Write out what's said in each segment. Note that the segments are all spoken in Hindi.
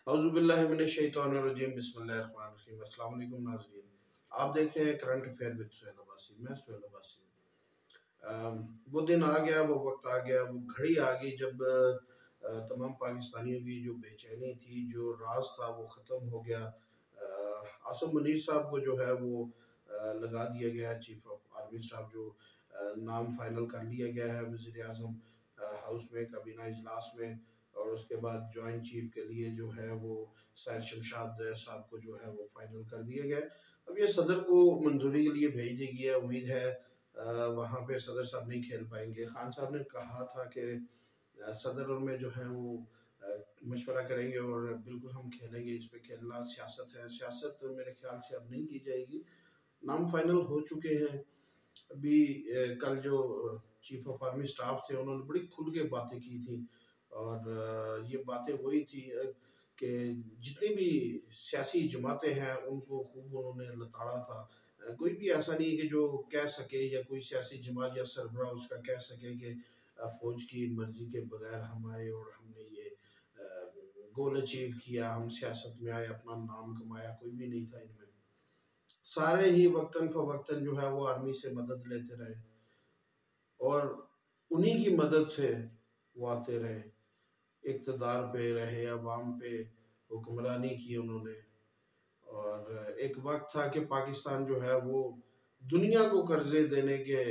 औज़ुबिल्लाहिमिनश्शैतानिर्रजीम बिस्मिल्लाहिर्रहमानिर्रहीम। अस्सलाम वालेकुम नाज़रीन, आप देख रहे हैं current affair with Suhail Abbasi. मैं सुहेल अब्बासी। वो दिन आ गया, वो वक्त आ गया, वो घड़ी आ गई जब तमाम पाकिस्तानियों की जो बेचैनी थी, जो राज था, वो ख़त्म हो गया। आसिम मुनीर साहब को जो है वो लगा दिया गया चीफ ऑफ आर्मी स्टाफ, जो नाम फाइनल कर लिया गया है वज़ीर आज़म हाउस में काबीना इजलास में। और उसके बाद जॉइंट चीफ के लिए जो है वो सैयद शमशाद साहब को जो है वो फाइनल कर दिया गया। अब ये सदर को मंजूरी के लिए भेज दी गई है। उम्मीद है वहाँ पे सदर साहब नहीं खेल पाएंगे। खान साहब ने कहा था कि सदर और में जो है वो मशवरा करेंगे और बिल्कुल हम खेलेंगे, इस पे खेलना सियासत है। सियासत तो मेरे ख्याल से अब नहीं की जाएगी। नाम फाइनल हो चुके हैं। अभी कल जो चीफ ऑफ आर्मी स्टाफ थे उन्होंने बड़ी खुल के बातें की थी और ये बातें वही थी कि जितनी भी सियासी जमातें हैं उनको खूब उन्होंने लताड़ा था। कोई भी ऐसा नहीं है कि जो कह सके या कोई सियासी जमात या सरबराह उसका कह सके कि फौज की मर्जी के बगैर हम आए और हमने ये गोल अचीव किया, हम सियासत में आए, अपना नाम कमाया। कोई भी नहीं था इनमें। सारे ही वक्तन फवक्तन जो है वो आर्मी से मदद लेते रहे और उन्हीं की मदद से वो आते रहे, इक़्तिदार पे रहे, अवाम पे हुक्मरानी की उन्होंने। और एक वक्त था कि पाकिस्तान जो है वो दुनिया को कर्जे देने के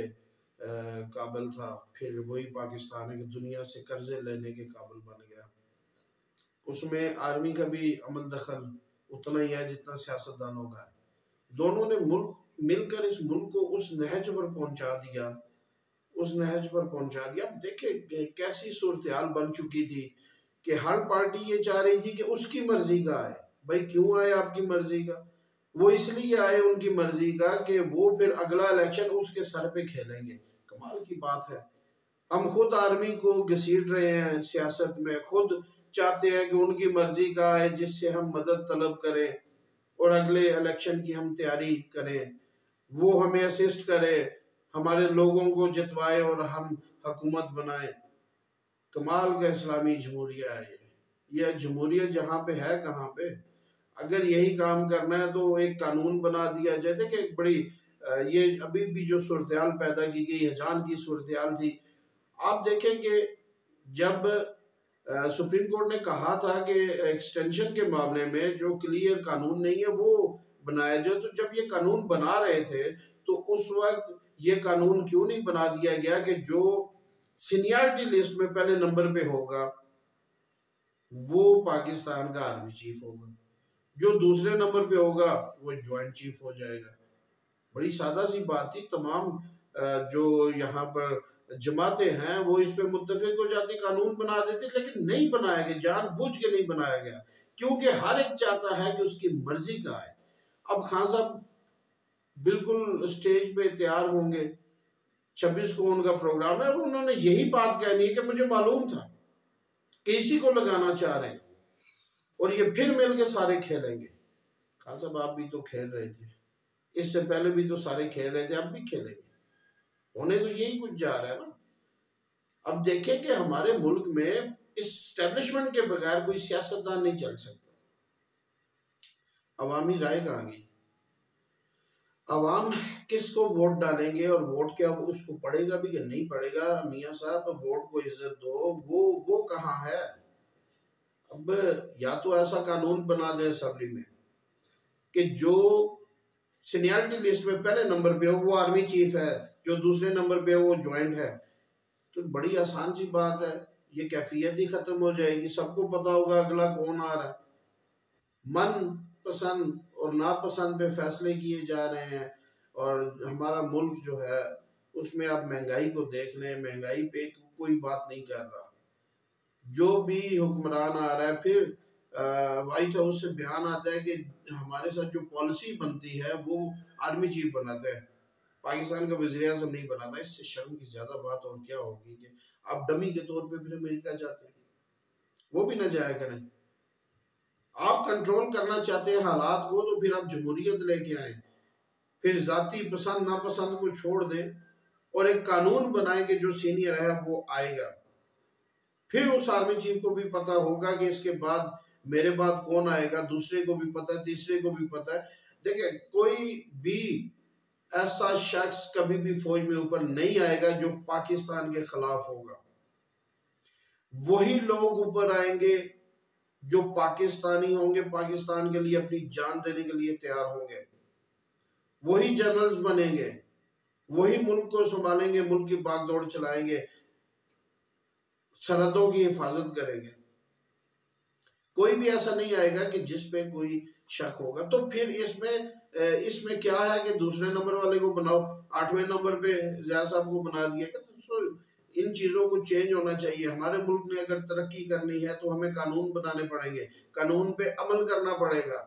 काबिल था। फिर वही पाकिस्तान है कि दुनिया से कर्जे लेने के काबिल बन गया। उसमें आर्मी का भी अमल दखल उतना ही है जितना सियासतदानों का है। दोनों ने मुल्क मिलकर इस मुल्क को उस नहज पर पहुंचा दिया, उस नहज पर पहुंचा दिया। देखिए कैसी सूरत हाल बन चुकी थी कि हर पार्टी ये चाह रही थी कि उसकी मर्जी का आए। भाई क्यों आए आपकी मर्जी का? वो इसलिए आए उनकी मर्जी का कि वो फिर अगला इलेक्शन उसके सर पे खेलेंगे। कमाल की बात है। हम खुद आर्मी को घसीट रहे हैं सियासत में, खुद चाहते हैं कि उनकी मर्जी का आए जिससे हम मदद तलब करें और अगले इलेक्शन की हम तैयारी करें, वो हमें असिस्ट करे, हमारे लोगों को जितवाए और हम हुकूमत बनाए। कमाल का इस्लामी जमहूरिया है ये जमहूरियत जहाँ पे है कहाँ पे। अगर यही काम करना है तो एक कानून बना दिया जाए। देखिए एक बड़ी ये अभी भी जो सूरत हाल पैदा की गई हजान की सूरत हाल थी। आप देखें कि जब सुप्रीम कोर्ट ने कहा था कि एक्सटेंशन के मामले में जो क्लियर कानून नहीं है वो बनाया जाए, तो जब ये कानून बना रहे थे तो उस वक्त ये कानून क्यों नहीं बना दिया गया कि जो सीनियरिटी लिस्ट में पहले नंबर पे होगा वो पाकिस्तान का आर्मी चीफ होगा, जो दूसरे नंबर पे होगा वो ज्वाइंट चीफ हो जाएगा। बड़ी सादा सी बात थी। तमाम जो यहाँ पर जमातें हैं वो इस पे मुत्तफिक हो जाती, कानून बना देते, लेकिन नहीं बनाया गया, जानबूझ के नहीं बनाया गया, क्योंकि हर एक चाहता है कि उसकी मर्जी का आए। अब खान साहब बिल्कुल स्टेज पे तैयार होंगे, 26 को उनका प्रोग्राम है और उन्होंने यही बात कहनी है कि मुझे मालूम था कि इसी को लगाना चाह रहे हैं और ये फिर मिलके सारे खेलेंगे। खान साहब आप भी तो खेल रहे थे, इससे पहले भी तो सारे खेल रहे थे, अब भी खेलेंगे। होने तो यही कुछ जा रहा है ना। अब देखें कि हमारे मुल्क में इस्टेब्लिशमेंट के बगैर कोई सियासतदान नहीं चल सकता। अवामी राय कहाँ गई? अवाम किसको वोट डालेंगे और वोट क्या उसको पड़ेगा भी कि नहीं पड़ेगा? मियाँ साहब वोट को इज्जत दो, वो कहाँ है? अब या तो ऐसा कानून बना दें असेंबली में कि जो सीनियरिटी लिस्ट में पहले नंबर पे हो वो आर्मी चीफ है, जो दूसरे नंबर पे हो वो ज्वाइंट है। तो बड़ी आसान सी बात है, ये कैफियत ही खत्म हो जाएगी। सबको पता होगा अगला कौन आ रहा है। मन पसंद और नापसंद पे फैसले किए जा रहे हैं और हमारा मुल्क जो है उसमें आप महंगाई को देख लें, महंगाई पे कोई बात नहीं कर रहा। जो भी हुक्मरान आ रहा है, फिर व्हाइट हाउस से बयान आता है कि हमारे साथ जो पॉलिसी बनती है वो आर्मी चीफ बनाता है, पाकिस्तान का वज़ीर आज़म नहीं बनाता। इससे शर्म की ज्यादा बात और क्या होगी कि आप डमी के तौर पे फिर अमेरिका जाते हैं, वो भी ना जाया करें। आप कंट्रोल करना चाहते हैं हालात को तो फिर आप जमहूरियत लेके आए, फिर जाती पसंद नापसंद को छोड़ दें और एक कानून बनाए कि जो सीनियर है वो आएगा। फिर उस आर्मी चीफ को भी पता होगा कि इसके बाद मेरे बाद कौन आएगा, दूसरे को भी पता है, तीसरे को भी पता है। देखिए, कोई भी ऐसा शख्स कभी भी फौज में ऊपर नहीं आएगा जो पाकिस्तान के खिलाफ होगा। वही लोग ऊपर आएंगे जो पाकिस्तानी होंगे, पाकिस्तान के लिए अपनी जान देने के लिए तैयार होंगे। वही जनरल्स बनेंगे, वही मुल्क को संभालेंगे, मुल्क की बागडोर चलाएंगे, सरहदों की हिफाजत करेंगे। कोई भी ऐसा नहीं आएगा कि जिस पे कोई शक होगा। तो फिर इसमें क्या है कि दूसरे नंबर वाले को बनाओ, 8वें नंबर पे ज़िया साहब को बना दिया। तो इन चीज़ों को चेंज होना चाहिए। हमारे मुल्क ने अगर तरक्की करनी है तो हमें कानून बनाने पड़ेंगे, कानून पे अमल करना पड़ेगा।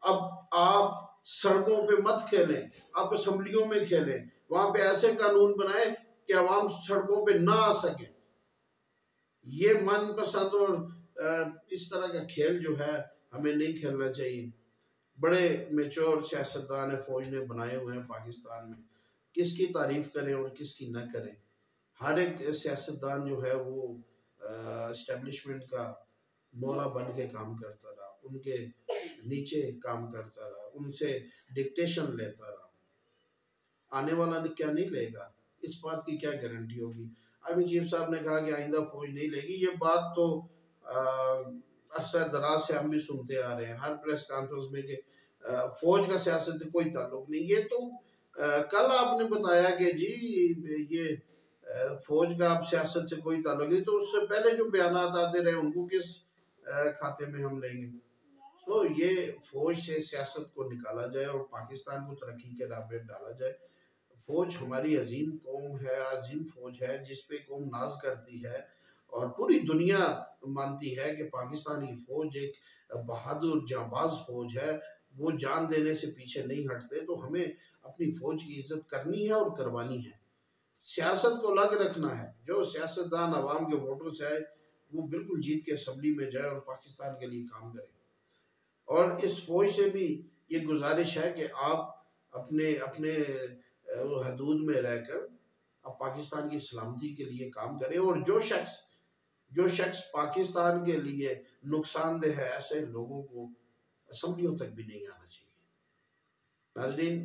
अब आप सड़कों पे मत खेलें, आप असम्बलियों में खेलें, वहां पे ऐसे कानून बनाए कि अवाम सड़कों पे ना आ सके। ये मनपसंद और इस तरह का खेल जो है हमें नहीं खेलना चाहिए। बड़े मेच्योर सियासतदान है फौज ने बनाए हुए हैं पाकिस्तान में, किसकी तारीफ करें और किसकी न करें। हर एक सियासतदान जो है वो एस्टेब्लिशमेंट का मोहरा बन के काम करता रहा, उनके नीचे काम करता रहा, उनसे डिक्टेशन लेता रहा। आने वाला क्या नहीं लेगा, इस बात की क्या गारंटी होगी। अभी चीफ साहब ने कहा कि आइंदा फौज नहीं लेगी, ये बात तो अरसा दराज से हम भी सुनते आ रहे हैं हर प्रेस कॉन्फ्रेंस में कि फौज का सियासत से कोई ताल्लुक नहीं। ये तो कल आपने बताया कि जी ये फौज का आप सियासत से कोई ताल्लुक नहीं, तो उससे पहले जो बयान आते रहे उनको किस खाते में हम लेंगे। तो ये फौज से सियासत को निकाला जाए और पाकिस्तान को तरक्की के राह पे डाला जाए। फौज हमारी अजीम कौम है, अजीम फौज है जिस पे कौम नाज करती है और पूरी दुनिया मानती है कि पाकिस्तान की फौज एक बहादुर जांबाज फौज है। वो जान देने से पीछे नहीं हटते। तो हमें अपनी फौज की इज्जत करनी है और करवानी है। सियासत को अलग रखना है। जो सियासतदान अवाम के वोटों से आए वो बिल्कुल जीत के असम्बली में जाए और पाकिस्तान के लिए काम करे। और इस फौज से भी ये गुजारिश है कि आप अपने अपने हदूद में रहकर अब पाकिस्तान की सलामती के लिए काम करें। और जो शख्स पाकिस्तान के लिए नुकसानदेह है, ऐसे लोगों को असम्बलियों तक भी नहीं आना चाहिए। नाजरीन,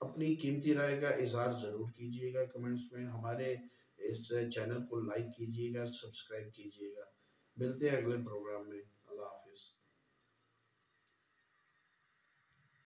अपनी कीमती राय का इजहार ज़रूर कीजिएगा कमेंट्स में। हमारे इस चैनल को लाइक कीजिएगा, सब्सक्राइब कीजिएगा। मिलते हैं अगले प्रोग्राम में।